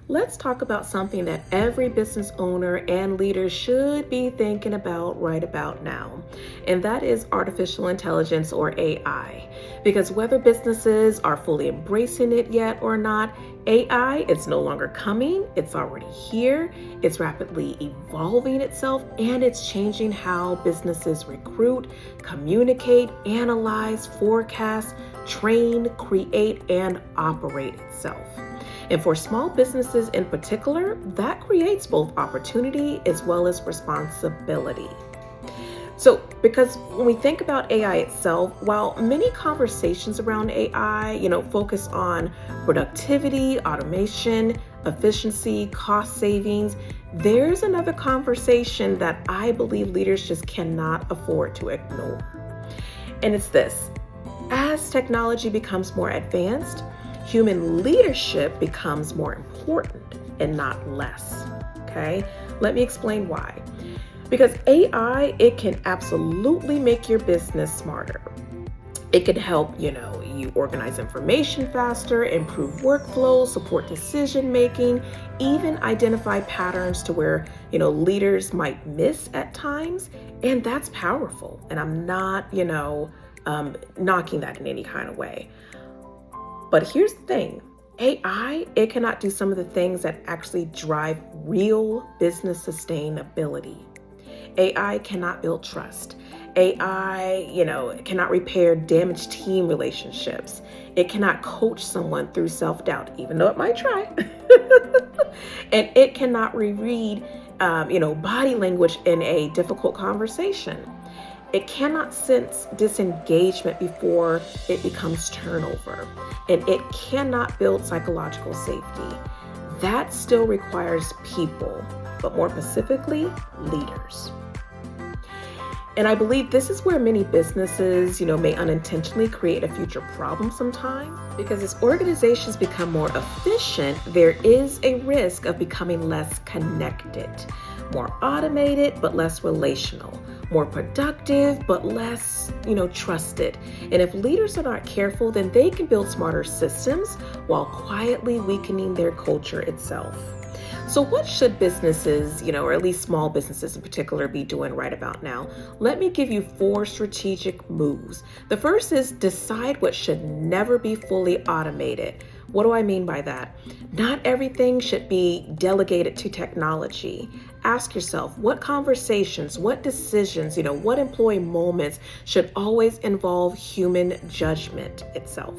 Let's talk about something that every business owner and leader should be thinking about right about now, and that is artificial intelligence or AI. Because whether businesses are fully embracing it yet or not, AI is no longer coming, it's already here, it's rapidly evolving itself, and it's changing how businesses recruit, communicate, analyze, forecast, train, create, and operate itself. And for small businesses in particular, that creates both opportunity as well as responsibility. So, because when we think about AI itself, while many conversations around AI, focus on productivity, automation, efficiency, cost savings, there's another conversation that I believe leaders just cannot afford to ignore. And it's this: as technology becomes more advanced, human leadership becomes more important and not less. Okay? Let me explain why. Because AI, it can absolutely make your business smarter. It can help, you organize information faster, improve workflows, support decision making, even identify patterns to where, leaders might miss at times. And that's powerful. And I'm not, knocking that in any kind of way. But here's the thing. AI, it cannot do some of the things that actually drive real business sustainability. AI cannot build trust. AI, cannot repair damaged team relationships. It cannot coach someone through self-doubt, even though it might try. And it cannot reread, body language in a difficult conversation. It cannot sense disengagement before it becomes turnover. And it cannot build psychological safety. That still requires people, but more specifically, leaders. And I believe this is where many businesses, may unintentionally create a future problem sometime. Because as organizations become more efficient, there is a risk of becoming less connected, more automated, but less relational, more productive, but less, trusted. And if leaders are not careful, then they can build smarter systems while quietly weakening their culture itself. So what should businesses, or at least small businesses in particular, be doing right about now? Let me give you 4 strategic moves. The first is decide what should never be fully automated. What do I mean by that? Not everything should be delegated to technology. Ask yourself, what conversations, what decisions, what employee moments should always involve human judgment itself?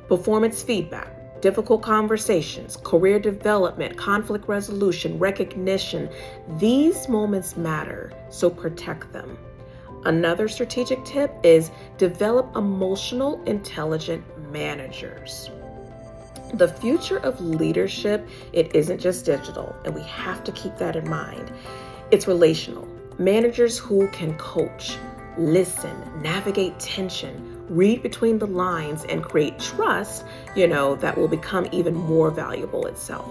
Performance feedback. Difficult conversations, career development, conflict resolution, recognition. These moments matter, so protect them. Another strategic tip is develop emotional, intelligent managers. The future of leadership, it isn't just digital, and we have to keep that in mind. It's relational. Managers who can coach, listen, navigate tension, read between the lines, and create trust, that will become even more valuable itself.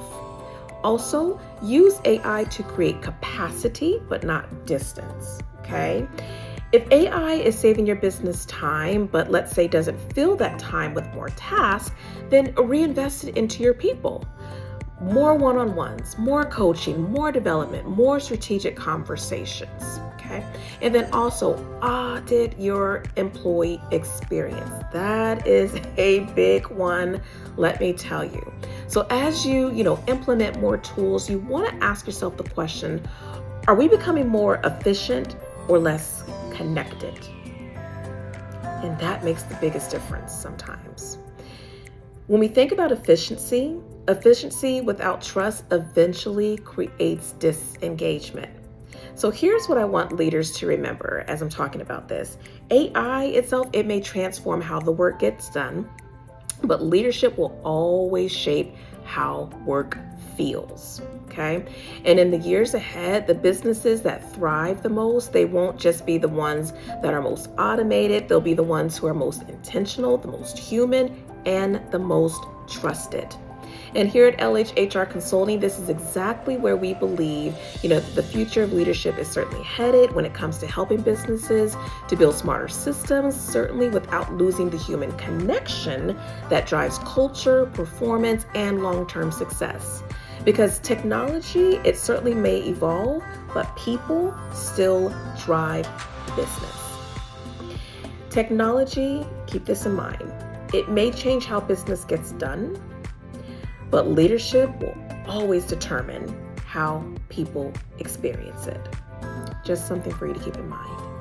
Also, use AI to create capacity, but not distance, okay? If AI is saving your business time, but let's say doesn't fill that time with more tasks, then reinvest it into your people. More one-on-ones, more coaching, more development, more strategic conversations, okay? And then also audit your employee experience. That is a big one, let me tell you. So as you, implement more tools, you want to ask yourself the question, are we becoming more efficient or less connected? And that makes the biggest difference sometimes. When we think about efficiency without trust eventually creates disengagement. So here's what I want leaders to remember as I'm talking about this. AI itself, it may transform how the work gets done, but leadership will always shape how work feels, okay? And in the years ahead, the businesses that thrive the most, they won't just be the ones that are most automated, they'll be the ones who are most intentional, the most human, and the most trusted. And here at LH HR Consulting, this is exactly where we believe, the future of leadership is certainly headed when it comes to helping businesses to build smarter systems, certainly without losing the human connection that drives culture, performance, and long-term success. Because technology, it certainly may evolve, but people still drive business. Technology, keep this in mind, it may change how business gets done, but leadership will always determine how people experience it. Just something for you to keep in mind.